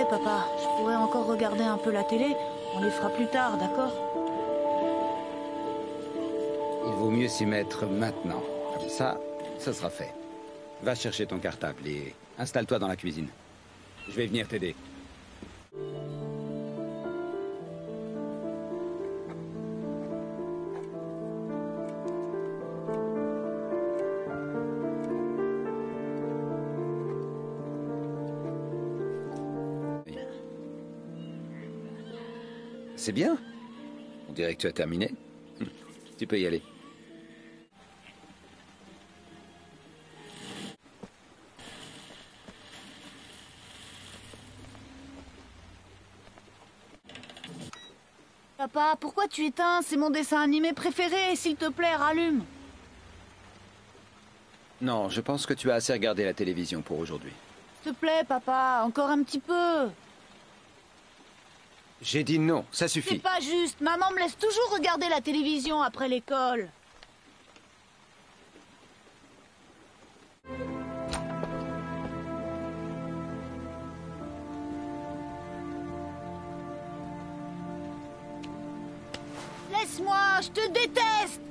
papa. Je pourrais encore regarder un peu la télé. On les fera plus tard, d'accord? Il vaut mieux s'y mettre maintenant. Comme ça sera fait. Va chercher ton cartable et installe-toi dans la cuisine. Je vais venir t'aider. C'est bien. On dirait que tu as terminé. Tu peux y aller. Papa, pourquoi tu éteins? C'est mon dessin animé préféré. S'il te plaît, rallume. Non, je pense que tu as assez regardé la télévision pour aujourd'hui. S'il te plaît, papa, encore un petit peu. J'ai dit non, ça C'est suffit. pas juste. Maman me laisse toujours regarder la télévision après l'école. Laisse-moi, je te déteste.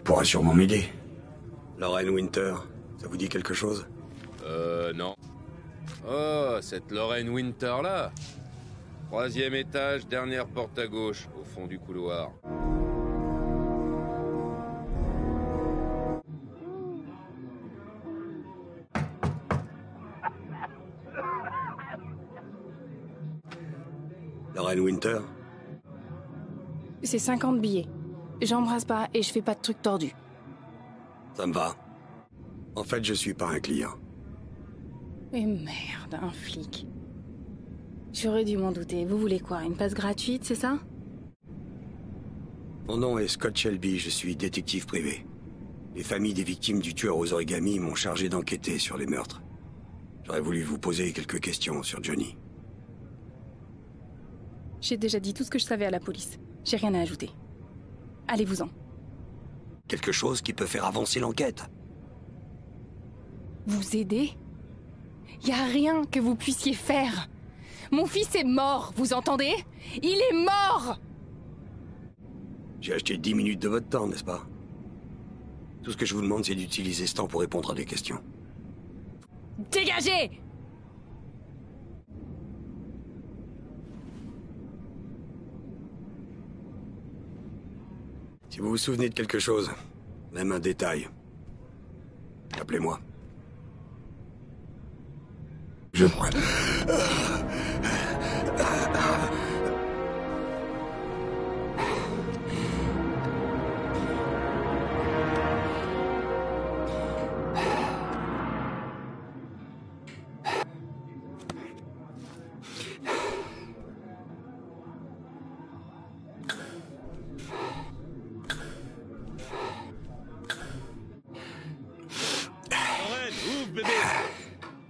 Pourra sûrement m'aider. Lorraine Winter, ça vous dit quelque chose? Non. Oh, cette Lorraine Winter là. 3e étage, dernière porte à gauche, au fond du couloir. Lorraine Winter? C'est 50 billets. J'embrasse pas et je fais pas de trucs tordus. Ça me va. En fait, je suis pas un client. Mais merde, un flic. J'aurais dû m'en douter. Vous voulez quoi? Une passe gratuite, c'est ça? Mon nom est Scott Shelby, je suis détective privé. Les familles des victimes du tueur aux origamis m'ont chargé d'enquêter sur les meurtres. J'aurais voulu vous poser quelques questions sur Johnny. J'ai déjà dit tout ce que je savais à la police. J'ai rien à ajouter. Allez-vous-en. Quelque chose qui peut faire avancer l'enquête. Vous aider? Y a rien que vous puissiez faire. Mon fils est mort, vous entendez? Il est mort! J'ai acheté 10 minutes de votre temps, n'est-ce pas? Tout ce que je vous demande, c'est d'utiliser ce temps pour répondre à des questions. Dégagez! Si vous vous souvenez de quelque chose, même un détail, appelez-moi. Je...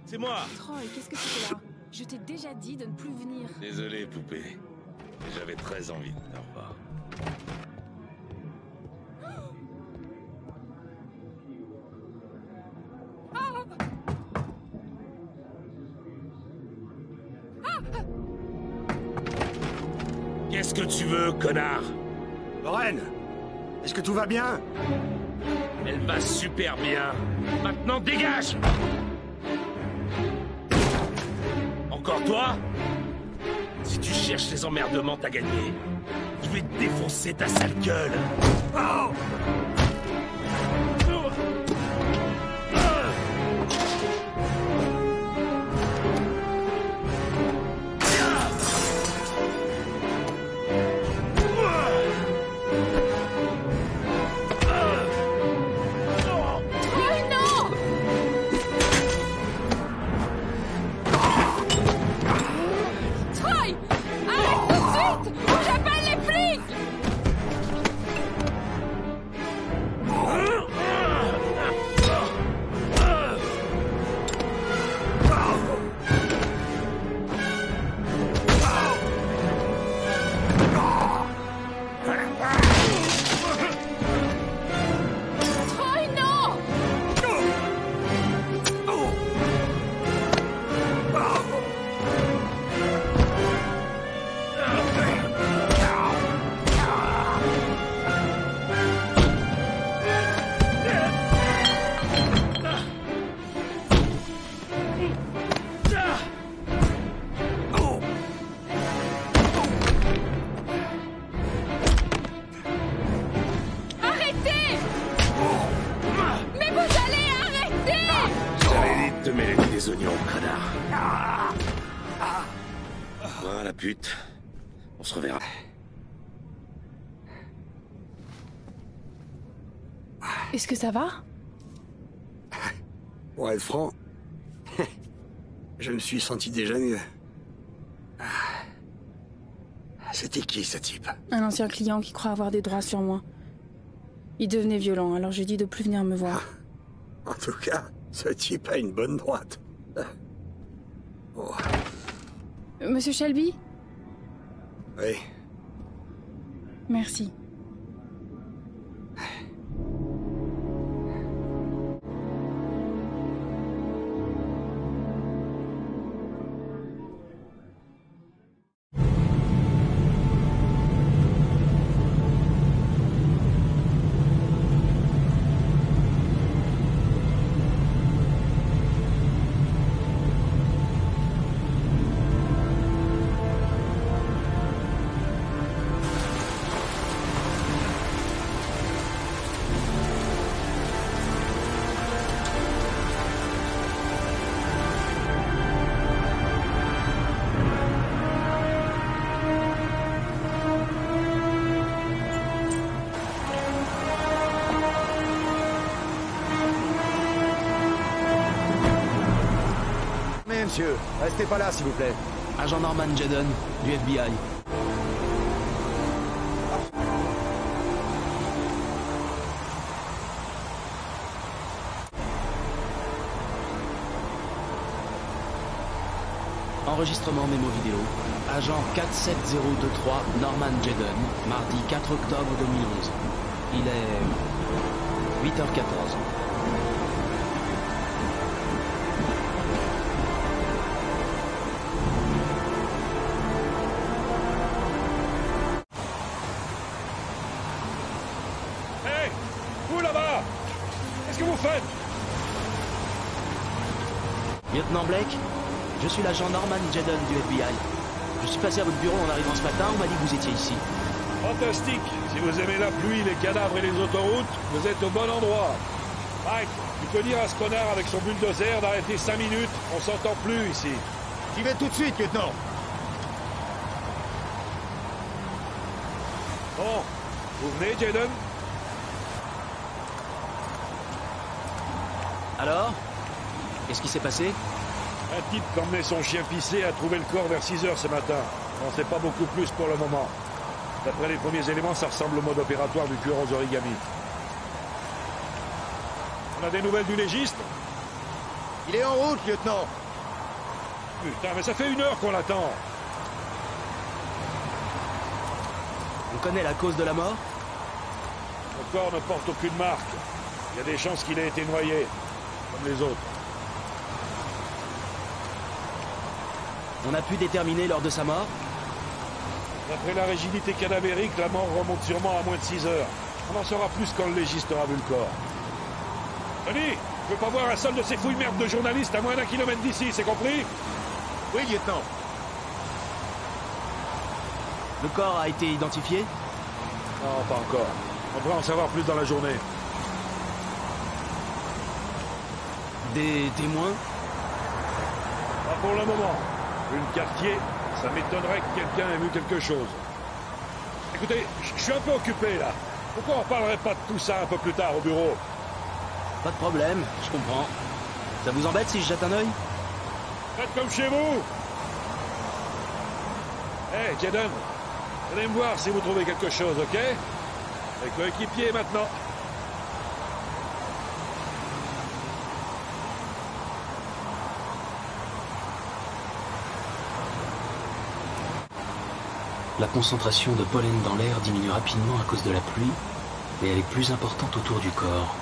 C'est moi. Troy, qu'est-ce que c'était là? Je t'ai déjà dit de ne plus venir. Désolé, poupée. J'avais très envie de te revoir. Qu'est-ce que tu veux, connard? Lorraine, est-ce que tout va bien? Elle va super bien. Maintenant, dégage! Encore toi? Si tu cherches les emmerdements, t'as gagné. Je vais te défoncer ta sale gueule. Oh! Voilà, pute. On se reverra. Est-ce que ça va? Pour être franc, je me suis senti déjà mieux. C'était qui, ce type? Un ancien client qui croit avoir des droits sur moi. Il devenait violent, alors je lui ai dit de plus venir me voir. En tout cas, ce type a une bonne droite. Oh. Monsieur Shelby? Oui. Merci. Monsieur, restez pas là, s'il vous plaît. Agent Norman Jaden, du FBI. Enregistrement mémo vidéo. Agent 47023 Norman Jaden, mardi 4 octobre 2011. Il est 8h14. Lieutenant Blake, je suis l'agent Norman Jaden du FBI. Je suis passé à votre bureau en arrivant ce matin, on m'a dit que vous étiez ici. Fantastique. Si vous aimez la pluie, les cadavres et les autoroutes, vous êtes au bon endroit. Mike, tu peux dire à ce connard avec son bulldozer d'arrêter 5 minutes? On s'entend plus ici. J'y vais tout de suite, lieutenant. Bon, vous venez, Jaden? Alors? Qu'est-ce qui s'est passé? Un type qui emmenait son chien pissé a trouvé le corps vers 6 heures ce matin. On ne sait pas beaucoup plus pour le moment. D'après les premiers éléments, ça ressemble au mode opératoire du tueur aux origamis. On a des nouvelles du légiste? Il est en route, lieutenant. Putain, mais ça fait 1 heure qu'on l'attend. On connaît la cause de la mort? Le corps ne porte aucune marque. Il y a des chances qu'il ait été noyé, comme les autres. On a pu déterminer l'heure de sa mort? D'après la rigidité cadavérique, la mort remonte sûrement à moins de 6 heures. On en saura plus quand le légiste aura vu le corps. Tony, je veux pas voir un seul de ces fouilles merdes de journalistes à moins d'1 kilomètre d'ici, c'est compris? Oui, lieutenant. Le corps a été identifié? Non, pas encore. On devrait en savoir plus dans la journée. Des témoins? Pas pour le moment. Vu le quartier, ça m'étonnerait que quelqu'un ait vu quelque chose. Écoutez, je suis un peu occupé là. Pourquoi on parlerait pas de tout ça un peu plus tard au bureau? Pas de problème, je comprends. Ça vous embête si je jette un œil? Faites comme chez vous. Hey, Jaden, venez me voir si vous trouvez quelque chose, ok? Avec coéquipier maintenant. La concentration de pollen dans l'air diminue rapidement à cause de la pluie, mais elle est plus importante autour du corps.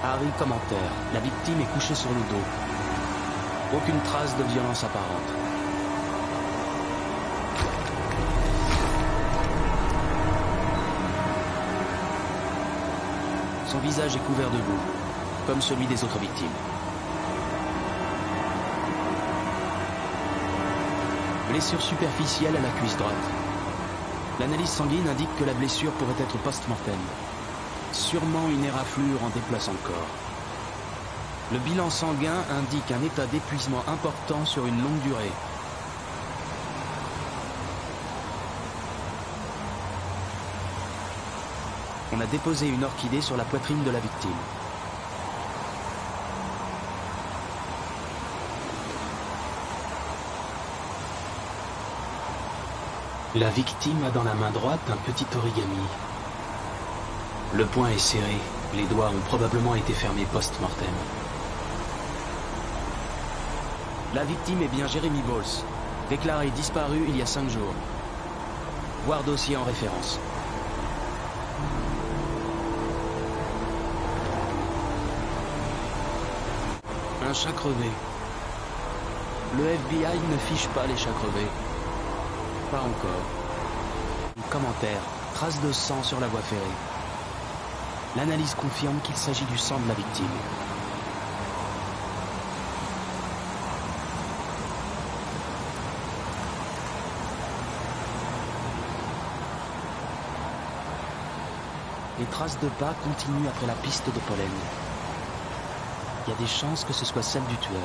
Harry commentaire. La victime est couchée sur le dos. Aucune trace de violence apparente. Son visage est couvert de boue, comme celui des autres victimes. Blessure superficielle à la cuisse droite. L'analyse sanguine indique que la blessure pourrait être post-mortem. Sûrement une éraflure en déplaçant le corps. Le bilan sanguin indique un état d'épuisement important sur une longue durée. On a déposé une orchidée sur la poitrine de la victime. La victime a dans la main droite un petit origami. Le poing est serré, les doigts ont probablement été fermés post-mortem. La victime est bien Jeremy Bowles, déclaré disparu il y a 5 jours. Voir dossier en référence. Un chat crevé. Le FBI ne fiche pas les chats crevés. Pas encore. Commentaire. Traces de sang sur la voie ferrée. L'analyse confirme qu'il s'agit du sang de la victime. Les traces de pas continuent après la piste de pollen. Il y a des chances que ce soit celle du tueur.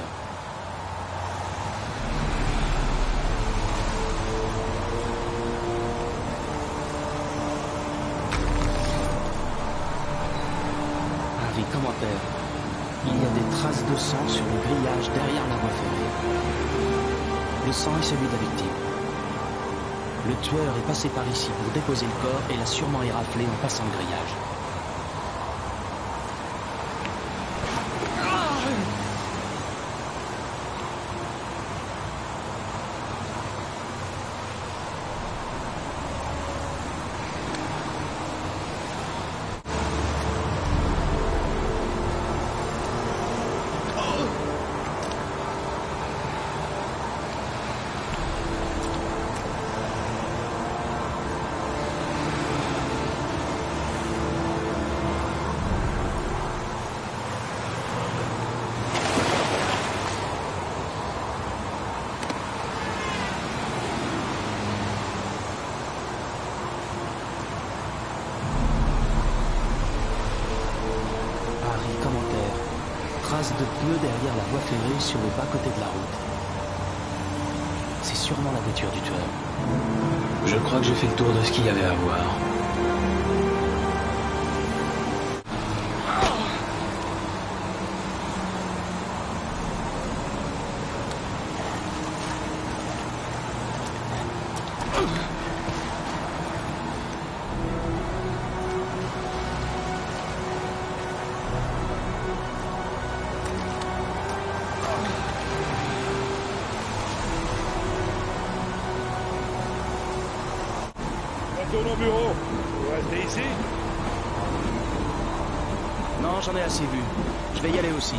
Harry commentaire. Il y a des traces de sang sur le grillage derrière la voie ferrée. Le sang est celui de la victime. Le tueur est passé par ici pour déposer le corps et l'a sûrement éraflé en passant le grillage. De pneus derrière la voie ferrée sur le bas-côté de la route. C'est sûrement la voiture du tueur. Je crois que j'ai fait le tour de ce qu'il y avait à voir. Retourne au bureau. Vous restez ici? Non, j'en ai assez vu. Je vais y aller aussi.